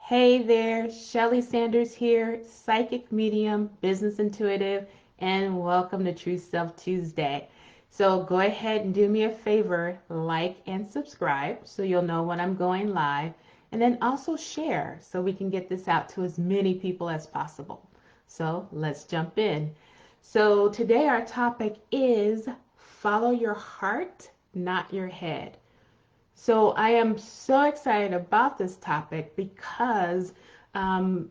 Hey there, Shelley Sanders here, psychic medium, business intuitive, and welcome to True Self Tuesday. So go ahead and do me a favor, like and subscribe so you'll know when I'm going live, and then also share so we can get this out to as many people as possible. So let's jump in. So today our topic is follow your heart, not your head. So I am so excited about this topic because um,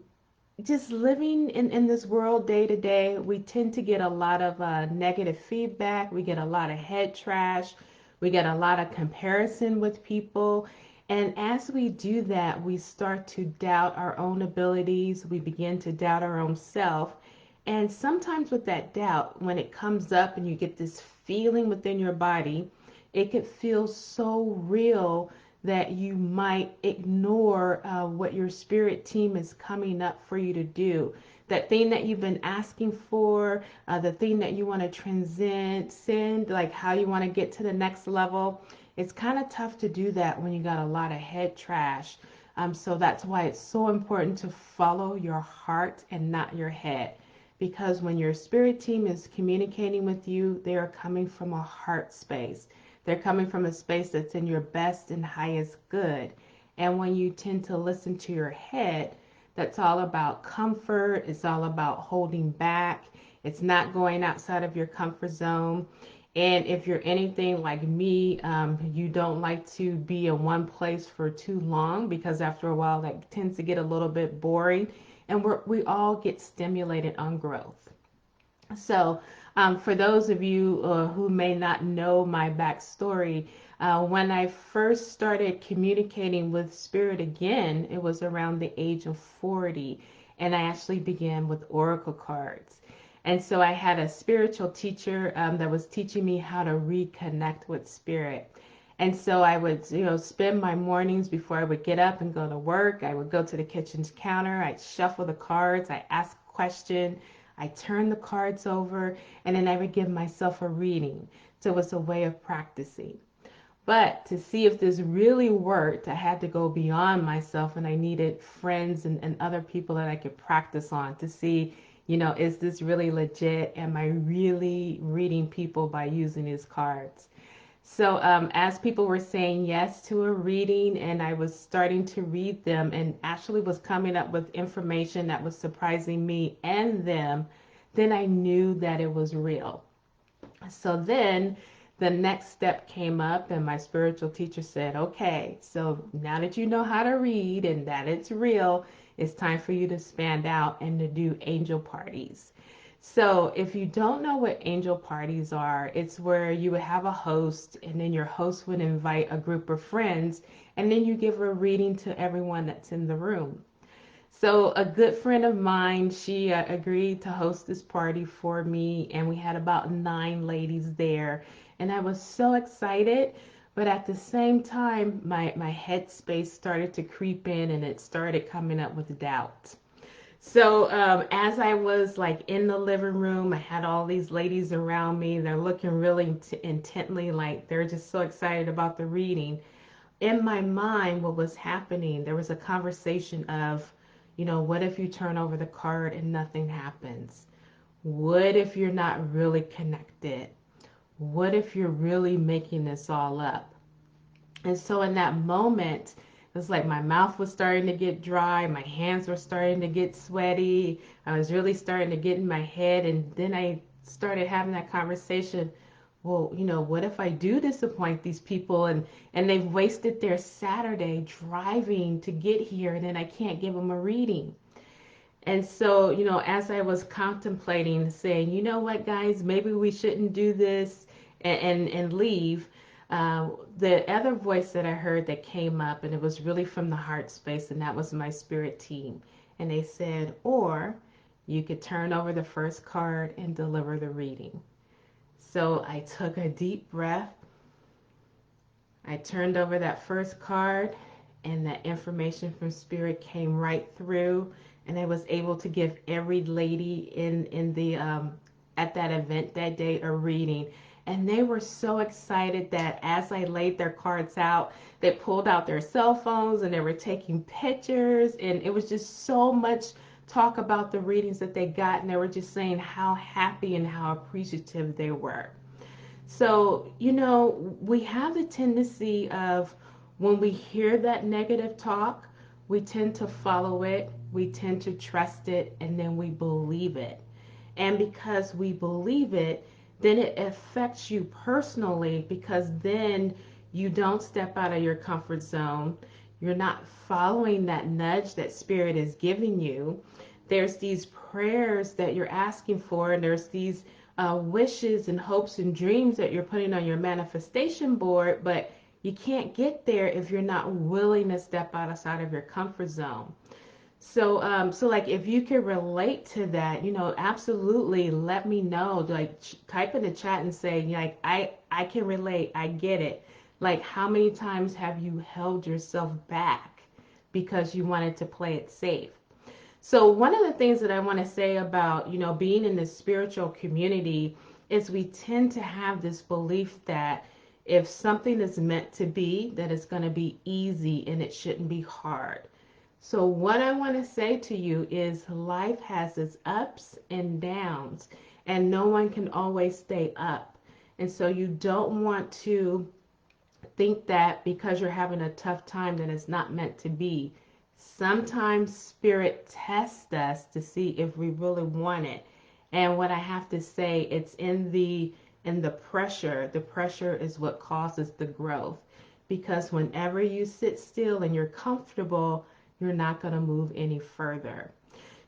just living in this world day to day, we tend to get a lot of negative feedback. We get a lot of head trash. We get a lot of comparison with people. And as we do that, we start to doubt our own abilities. We begin to doubt our own self. And sometimes with that doubt, when it comes up and you get this feeling within your body, it could feel so real that you might ignore what your spirit team is coming up for you to do. That thing that you've been asking for, the thing that you want to transcend, like how you want to get to the next level. It's kind of tough to do that when you got a lot of head trash. So that's why it's so important to follow your heart and not your head. Because when your spirit team is communicating with you, they are coming from a heart space. They're coming from a space that's in your best and highest good. And when you tend to listen to your head, that's all about comfort. It's all about holding back. It's not going outside of your comfort zone. And if you're anything like me, you don't like to be in one place for too long because after a while that tends to get a little bit boring. And we all get stimulated on growth. So, for those of you who may not know my backstory, when I first started communicating with Spirit again, it was around the age of 40, and I actually began with oracle cards. And so I had a spiritual teacher that was teaching me how to reconnect with Spirit. And so I would, spend my mornings before I would get up and go to work. I would go to the kitchen counter. I'd shuffle the cards. I ask a question. I turn the cards over, and then I would give myself a reading. So it was a way of practicing. But to see if this really worked, I had to go beyond myself, and I needed friends and other people that I could practice on to see, is this really legit? Am I really reading people by using these cards? So, as people were saying yes to a reading, and I was starting to read them, and actually was coming up with information that was surprising me and them, then I knew that it was real. So then the next step came up, and my spiritual teacher said, okay, so now that you know how to read and that it's real, it's time for you to expand out and to do angel parties. So, if you don't know what angel parties are, it's where you would have a host, and then your host would invite a group of friends, and then you give a reading to everyone that's in the room. So, a good friend of mine, she agreed to host this party for me, and we had about 9 ladies there, and I was so excited. But at the same time, my headspace started to creep in, and it started coming up with doubt. So as I was like in the living room, I had all these ladies around me. They're looking really intently, like they're just so excited about the reading. In my mind, what was happening, there was a conversation of, what if you turn over the card and nothing happens? What if you're not really connected? What if you're really making this all up? And so in that moment, it was like my mouth was starting to get dry, my hands were starting to get sweaty. I was really starting to get in my head. And then I started having that conversation. Well, what if I do disappoint these people and they've wasted their Saturday driving to get here and then I can't give them a reading? And so, as I was contemplating saying, you know what, guys, maybe we shouldn't do this and leave, the other voice that I heard that came up, and it was really from the heart space, and that was my spirit team. And they said, or you could turn over the first card and deliver the reading. So I took a deep breath. I turned over that first card, and that information from spirit came right through, and I was able to give every lady in the at that event that day a reading. And they were so excited that as I laid their cards out, they pulled out their cell phones and they were taking pictures. And it was just so much talk about the readings that they got. And they were just saying how happy and how appreciative they were. So, we have the tendency of when we hear that negative talk, we tend to follow it, we tend to trust it, and then we believe it. And because we believe it, then it affects you personally because then you don't step out of your comfort zone. You're not following that nudge that spirit is giving you. There's these prayers that you're asking for, and there's these wishes and hopes and dreams that you're putting on your manifestation board, but you can't get there if you're not willing to step outside of your comfort zone. So like if you can relate to that, absolutely let me know. Like type in the chat and say like I can relate. I get it. Like how many times have you held yourself back because you wanted to play it safe? So one of the things that I want to say about, being in the spiritual community is we tend to have this belief that if something is meant to be, that it's going to be easy and it shouldn't be hard. So what I want to say to you is life has its ups and downs, and no one can always stay up. And so you don't want to think that because you're having a tough time that it's not meant to be. Sometimes spirit tests us to see if we really want it. And what I have to say, it's in the pressure. The pressure is what causes the growth. Because whenever you sit still and you're comfortable, you're not going to move any further.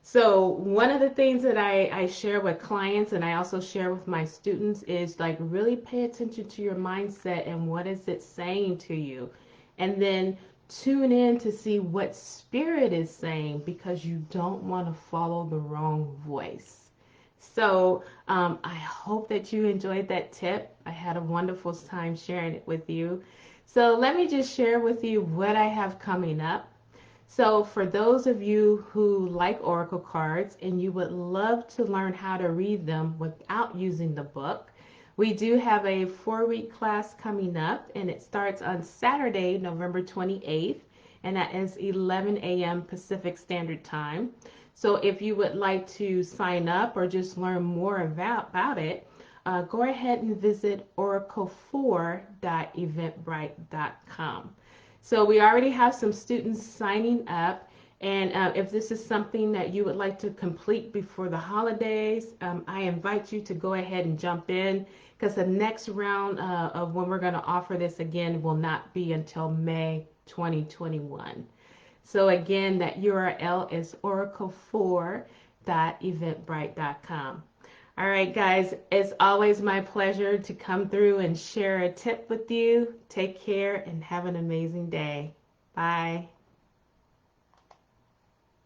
So one of the things that I share with clients and I also share with my students is like really pay attention to your mindset and what is it saying to you. And then tune in to see what spirit is saying because you don't want to follow the wrong voice. So I hope that you enjoyed that tip. I had a wonderful time sharing it with you. So let me just share with you what I have coming up. So for those of you who like oracle cards and you would love to learn how to read them without using the book, we do have a 4-week class coming up, and it starts on Saturday, November 28th, and that is 11 a.m. Pacific Standard Time. So if you would like to sign up or just learn more about it, go ahead and visit oracle4.eventbrite.com. So we already have some students signing up. And if this is something that you would like to complete before the holidays, I invite you to go ahead and jump in because the next round of when we're going to offer this again will not be until May 2021. So again, that URL is oracle4.eventbrite.com. All right, guys, it's always my pleasure to come through and share a tip with you. Take care and have an amazing day. Bye.